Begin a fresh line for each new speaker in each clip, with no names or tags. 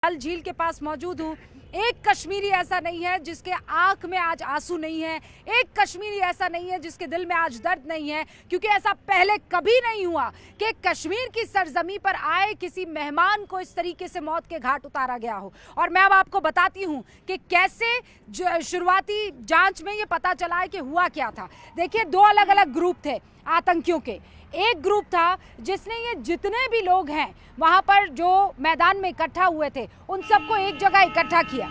डल झील के पास मौजूद हूँ। एक कश्मीरी ऐसा नहीं है जिसके आंख में आज आंसू नहीं है, एक कश्मीरी ऐसा नहीं है जिसके दिल में आज दर्द नहीं है, क्योंकि ऐसा पहले कभी नहीं हुआ कि कश्मीर की सरजमी पर आए किसी मेहमान को इस तरीके से मौत के घाट उतारा गया हो। और मैं अब आपको बताती हूँ कि कैसे शुरुआती जांच में ये पता चला है कि हुआ क्या था। देखिए, दो अलग अलग ग्रुप थे आतंकियों के। एक ग्रुप था जिसने ये जितने भी लोग हैं वहां पर जो मैदान में इकट्ठा हुए थे उन सबको एक जगह इकट्ठा किया।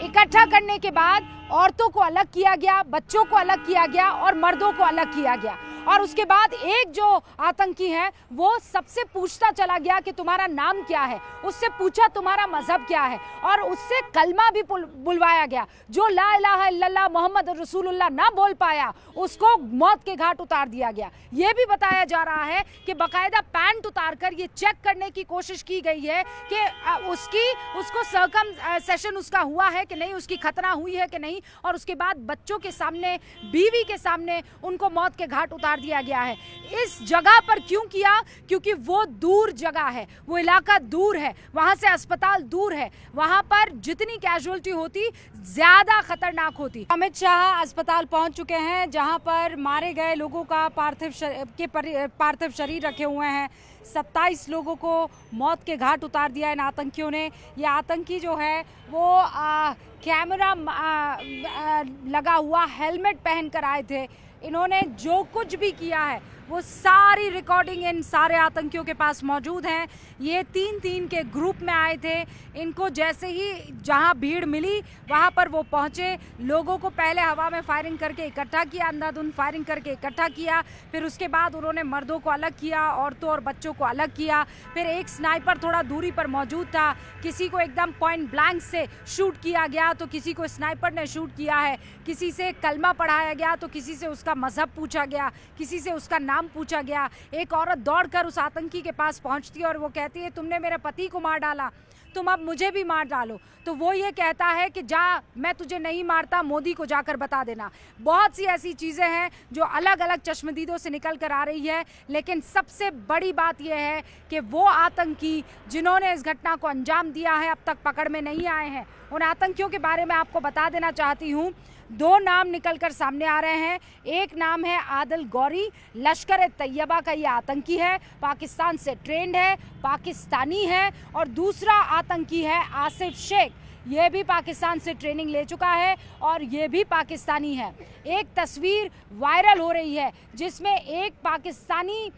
इकट्ठा करने के बाद औरतों को अलग किया गया, बच्चों को अलग किया गया और मर्दों को अलग किया गया। और उसके बाद एक जो आतंकी है वो सबसे पूछता चला गया कि तुम्हारा नाम क्या है, उससे पूछा तुम्हारा मजहब क्या है, और उससे कलमा भी बुलवाया गया। जो ला इलाहा इल्लल्लाह मोहम्मद रसूलुल्लाह ना बोल पाया उसको मौत के घाट उतार दिया गया। ये भी बताया जा रहा है कि बाकायदा पैंट उतारकर ये चेक करने की कोशिश की गई है कि उसको सर्कमसिशन उसका हुआ है कि नहीं, उसकी खतना हुई है कि नहीं, और उसके बाद बच्चों के सामने, बीवी के सामने उनको मौत के घाट उतार दिया गया है। इस जगह पर क्यों किया? क्योंकि वो दूर जगह है, वो इलाका दूर है, वहां से अस्पताल दूर है, वहां पर जितनी कैजुअलिटी होती ज्यादा खतरनाक होती। अमित शाह अस्पताल पहुंच चुके हैं जहां पर मारे गए लोगों का पार्थिव शरीर रखे हुए हैं। 27 लोगों को मौत के घाट उतार दिया इन आतंकियों ने। ये आतंकी जो है वो कैमरा लगा हुआ हेलमेट पहनकर आए थे। इन्होंने जो कुछ भी किया है वो सारी रिकॉर्डिंग इन सारे आतंकियों के पास मौजूद हैं। ये 3-3 के ग्रुप में आए थे। इनको जैसे ही जहां भीड़ मिली वहां पर वो पहुंचे, लोगों को पहले हवा में फायरिंग करके इकट्ठा किया, अंधाधुंध फायरिंग करके इकट्ठा किया। फिर उसके बाद उन्होंने मर्दों को अलग किया, औरतों और बच्चों को अलग किया। फिर एक स्नाइपर थोड़ा दूरी पर मौजूद था, किसी को एकदम पॉइंट ब्लैंक से शूट किया गया तो किसी को स्नाइपर ने शूट किया है, किसी से कलमा पढ़ाया गया तो किसी से उसका मजहब पूछा गया, किसी से उसका नाम पूछा गया। एक औरत दौड़कर उस आतंकी के पास पहुंचती है और वो कहती है, तुमने मेरे पति को मार डाला, तुम अब मुझे भी मार डालो। तो वो ये कहता है कि जा, मैं तुझे नहीं मारता, मोदी को जाकर बता देना। बहुत सी ऐसी चीज़ें हैं जो अलग अलग चश्मदीदों से निकल कर आ रही है, लेकिन सबसे बड़ी बात यह है कि वो आतंकी जिन्होंने इस घटना को अंजाम दिया है अब तक पकड़ में नहीं आए हैं। उन आतंकियों के बारे में आपको बता देना चाहती हूँ। 2 नाम निकलकर सामने आ रहे हैं। एक नाम है आदिल गौरी, लश्कर-ए-तैयबा का ये आतंकी है, पाकिस्तान से ट्रेंड है, पाकिस्तानी है। और दूसरा आतंकी है आसिफ शेख, ये भी पाकिस्तान से ट्रेनिंग ले चुका है और ये भी पाकिस्तानी है। एक तस्वीर वायरल हो रही है जिसमें एक पाकिस्तानी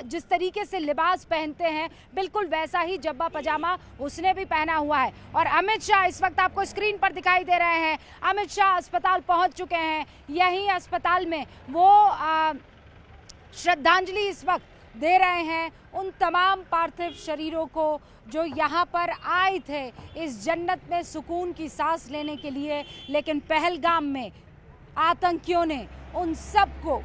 जिस तरीके से लिबास पहनते हैं बिल्कुल वैसा ही जब्बा पजामा उसने भी पहना हुआ है। और अमित शाह इस वक्त आपको स्क्रीन पर दिखाई दे रहे हैं। अमित शाह अस्पताल पहुंच चुके हैं। यहीं अस्पताल में वो श्रद्धांजलि इस वक्त दे रहे हैं उन तमाम पार्थिव शरीरों को जो यहाँ पर आए थे इस जन्नत में सुकून की सांस लेने के लिए, लेकिन पहलगाम में आतंकियों ने उन सबको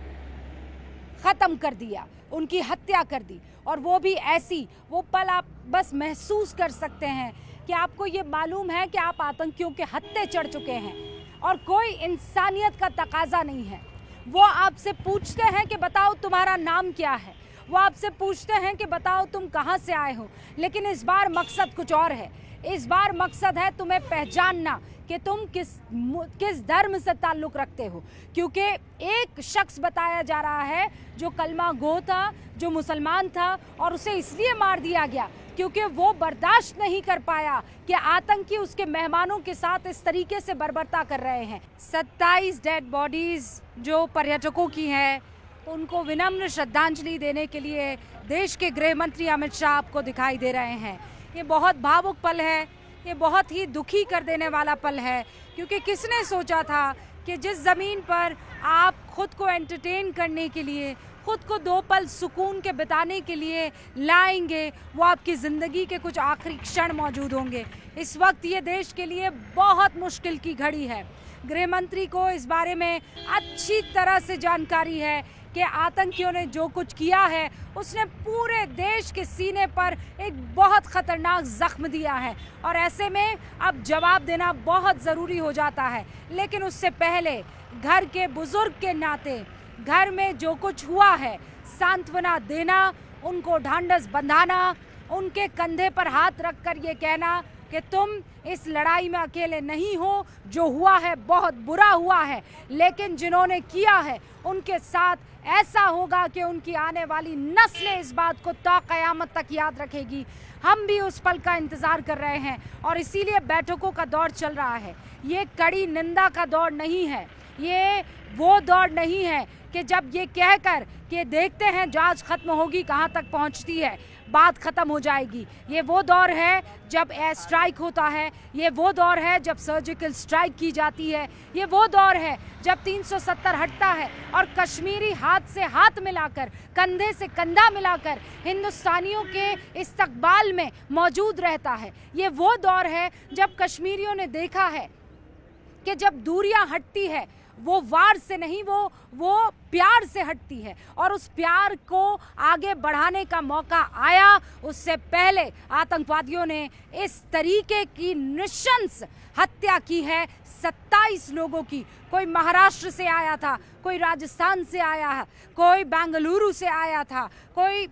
ख़त्म कर दिया, उनकी हत्या कर दी। और वो भी ऐसी, वो पल आप बस महसूस कर सकते हैं कि आपको ये मालूम है कि आप आतंकियों के हत्थे चढ़ चुके हैं और कोई इंसानियत का तकाजा नहीं है। वो आपसे पूछते हैं कि बताओ तुम्हारा नाम क्या है, वो आपसे पूछते हैं कि बताओ तुम कहाँ से आए हो, लेकिन इस बार मकसद कुछ और है। इस बार मकसद है तुम्हें पहचानना कि तुम किस धर्म से ताल्लुक़ रखते हो। क्योंकि एक शख्स बताया जा रहा है जो कलमा गो था, जो मुसलमान था, और उसे इसलिए मार दिया गया क्योंकि वो बर्दाश्त नहीं कर पाया कि आतंकी उसके मेहमानों के साथ इस तरीके से बर्बरता कर रहे हैं। 27 डेड बॉडीज़ जो पर्यटकों की हैं उनको विनम्र श्रद्धांजलि देने के लिए देश के गृह मंत्री अमित शाह आपको दिखाई दे रहे हैं। ये बहुत भावुक पल है, ये बहुत ही दुखी कर देने वाला पल है, क्योंकि किसने सोचा था कि जिस ज़मीन पर आप खुद को एंटरटेन करने के लिए, खुद को 2 पल सुकून के बिताने के लिए लाएंगे, वो आपकी ज़िंदगी के कुछ आखिरी क्षण मौजूद होंगे। इस वक्त ये देश के लिए बहुत मुश्किल की घड़ी है। गृह मंत्री को इस बारे में अच्छी तरह से जानकारी है कि आतंकियों ने जो कुछ किया है उसने पूरे देश के सीने पर एक बहुत ख़तरनाक ज़ख्म दिया है, और ऐसे में अब जवाब देना बहुत ज़रूरी हो जाता है। लेकिन उससे पहले घर के बुज़ुर्ग के नाते घर में जो कुछ हुआ है सांत्वना देना, उनको ढांढस बंधाना, उनके कंधे पर हाथ रखकर ये कहना कि तुम इस लड़ाई में अकेले नहीं हो, जो हुआ है बहुत बुरा हुआ है, लेकिन जिन्होंने किया है उनके साथ ऐसा होगा कि उनकी आने वाली नस्लें इस बात को ता क़यामत तक याद रखेगी। हम भी उस पल का इंतज़ार कर रहे हैं और इसीलिए बैठकों का दौर चल रहा है। ये कड़ी निंदा का दौर नहीं है, ये वो दौर नहीं है कि जब ये कहकर कि देखते हैं जांच खत्म होगी कहाँ तक पहुँचती है, बात ख़त्म हो जाएगी। ये वो दौर है जब एयर स्ट्राइक होता है, ये वो दौर है जब सर्जिकल स्ट्राइक की जाती है, ये वो दौर है जब 370 हटता है और कश्मीरी हाथ से हाथ मिलाकर, कंधे से कंधा मिलाकर हिंदुस्तानियों के इस्तकबाल में मौजूद रहता है। ये वो दौर है जब कश्मीरियों ने देखा है कि जब दूरियां हटती है वो वार से नहीं, वो प्यार से हटती है और उस प्यार को आगे बढ़ाने का मौका आया। उससे पहले आतंकवादियों ने इस तरीके की नृशंस हत्या की है 27 लोगों की। कोई महाराष्ट्र से आया था, कोई राजस्थान से आया है, कोई बेंगलुरु से आया था, कोई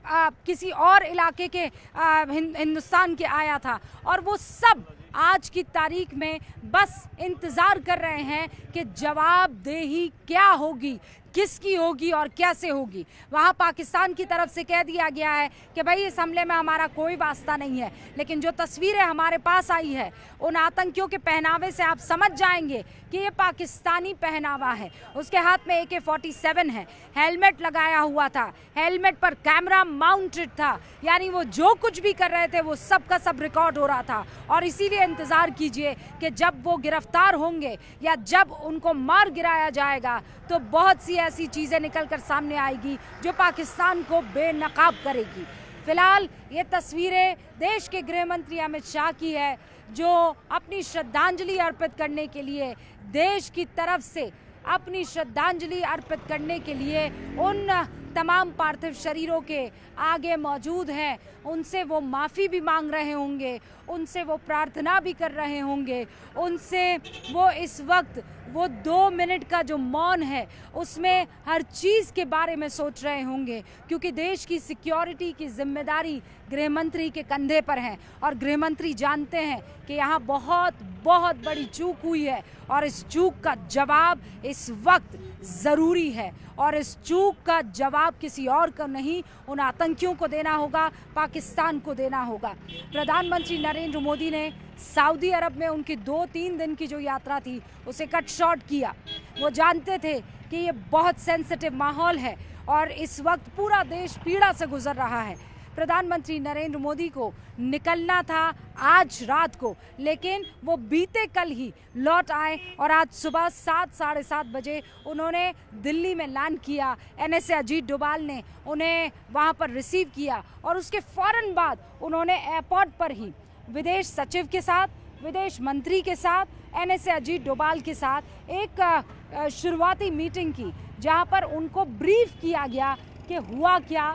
किसी और इलाके के हिंदुस्तान के आया था और वो सब आज की तारीख में बस इंतज़ार कर रहे हैं कि जवाबदेही क्या होगी, किसकी होगी और कैसे होगी। वहाँ पाकिस्तान की तरफ से कह दिया गया है कि भाई इस हमले में हमारा कोई वास्ता नहीं है, लेकिन जो तस्वीरें हमारे पास आई है उन आतंकियों के पहनावे से आप समझ जाएंगे कि ये पाकिस्तानी पहनावा है। उसके हाथ में AK-47 है, हेलमेट लगाया हुआ था, हेलमेट पर कैमरा माउंटेड था, यानी वो जो कुछ भी कर रहे थे वो सब का सब रिकॉर्ड हो रहा था। और इसीलिए इंतज़ार कीजिए कि जब वो गिरफ्तार होंगे या जब उनको मार गिराया जाएगा तो बहुत सी ऐसी चीज़ें निकलकर सामने आएगी जो पाकिस्तान को बेनकाब करेगी। फिलहाल ये तस्वीरें देश के गृह मंत्री अमित शाह की है, जो अपनी श्रद्धांजलि अर्पित करने के लिए देश की तरफ से अपनी श्रद्धांजलि अर्पित करने के लिए उन तमाम पार्थिव शरीरों के आगे मौजूद हैं। उनसे वो माफ़ी भी मांग रहे होंगे, उनसे वो प्रार्थना भी कर रहे होंगे, उनसे वो इस वक्त वो 2 मिनट का जो मौन है उसमें हर चीज़ के बारे में सोच रहे होंगे, क्योंकि देश की सिक्योरिटी की जिम्मेदारी गृह मंत्री के कंधे पर है और गृह मंत्री जानते हैं कि यहाँ बहुत बहुत बड़ी चूक हुई है और इस चूक का जवाब इस वक्त ज़रूरी है और इस चूक का जवाब किसी और को नहीं, उन आतंकियों को देना होगा, पाकिस्तान को देना होगा। प्रधानमंत्री नरेंद्र मोदी ने सऊदी अरब में उनकी 2-3 दिन की जो यात्रा थी उसे कट शॉर्ट किया। वो जानते थे कि ये बहुत सेंसिटिव माहौल है और इस वक्त पूरा देश पीड़ा से गुजर रहा है। प्रधानमंत्री नरेंद्र मोदी को निकलना था आज रात को, लेकिन वो बीते कल ही लौट आए और आज सुबह 7 साढ़े 7 बजे उन्होंने दिल्ली में लैंड किया। NSA अजीत डोभाल ने उन्हें वहाँ पर रिसीव किया और उसके फ़ौरन बाद उन्होंने एयरपोर्ट पर ही विदेश सचिव के साथ, विदेश मंत्री के साथ, NSA अजीत डोभाल के साथ एक शुरुआती मीटिंग की, जहाँ पर उनको ब्रीफ किया गया कि हुआ क्या,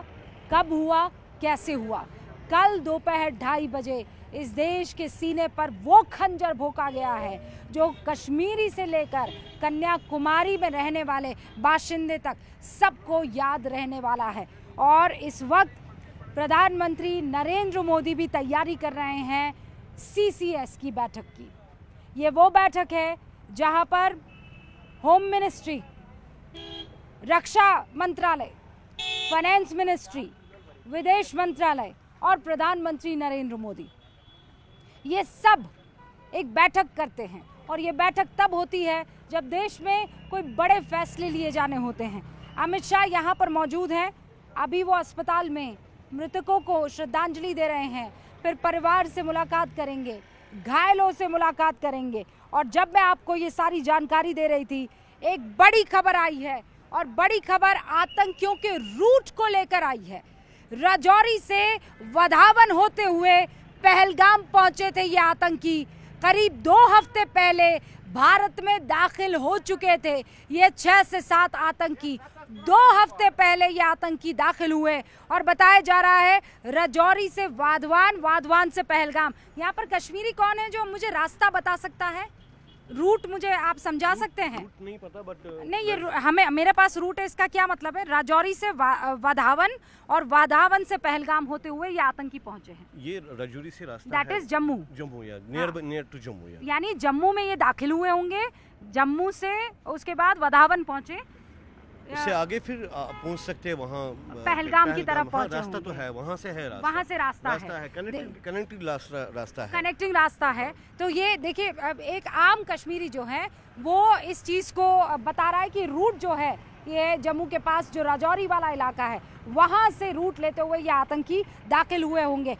कब हुआ, कैसे हुआ। कल दोपहर 2:30 बजे इस देश के सीने पर वो खंजर भोंका गया है जो कश्मीरी से लेकर कन्याकुमारी में रहने वाले बाशिंदे तक सबको याद रहने वाला है। और इस वक्त प्रधानमंत्री नरेंद्र मोदी भी तैयारी कर रहे हैं CCS की बैठक की। ये वो बैठक है जहां पर होम मिनिस्ट्री, रक्षा मंत्रालय, फाइनेंस मिनिस्ट्री, विदेश मंत्रालय और प्रधानमंत्री नरेंद्र मोदी ये सब एक बैठक करते हैं। और ये बैठक तब होती है जब देश में कोई बड़े फैसले लिए जाने होते हैं। अमित शाह यहाँ पर मौजूद हैं, अभी वो अस्पताल में मृतकों को श्रद्धांजलि दे रहे हैं, फिर परिवार से मुलाकात करेंगे, घायलों से मुलाकात करेंगे। और जब मैं आपको ये सारी जानकारी दे रही थी, एक बड़ी खबर आई है और बड़ी खबर आतंकियों के रूट को लेकर आई है। राजौरी से वधावन होते हुए पहलगाम पहुंचे थे ये आतंकी। करीब 2 हफ्ते पहले भारत में दाखिल हो चुके थे ये 6 से 7 आतंकी। 2 हफ्ते पहले ये आतंकी दाखिल हुए और बताया जा रहा है राजौरी से वाधवान, वाधवान से पहलगाम। यहाँ पर कश्मीरी कौन है जो मुझे रास्ता बता सकता है? रूट मुझे आप समझा सकते हैं?
रूट नहीं पता बट
नहीं, ये हमें मेरे पास रूट है, इसका क्या मतलब है? राजौरी से वाधावन और वाधावन से पहलगाम होते हुए ये आतंकी पहुंचे हैं।
ये राजौरी से रास्ता
दैट इज जम्मू।
जम्मू या नियर टू जम्मू या
यानी जम्मू में ये दाखिल हुए होंगे, जम्मू से उसके बाद वाधावन पहुंचे,
उससे आगे फिर पहुंच सकते हैं वहाँ
पहलगाम की तरफ पहुंचे
रास्ता तो है, वहाँ से है रास्ता,
वहाँ से रास्ता है,
कनेक्टिंग रास्ता है,
कनेक्टिंग रास्ता है। तो ये देखिए, एक आम कश्मीरी जो है वो इस चीज़ को बता रहा है कि रूट जो है ये जम्मू के पास जो राजौरी वाला इलाका है वहाँ से रूट लेते हुए ये आतंकी दाखिल हुए होंगे।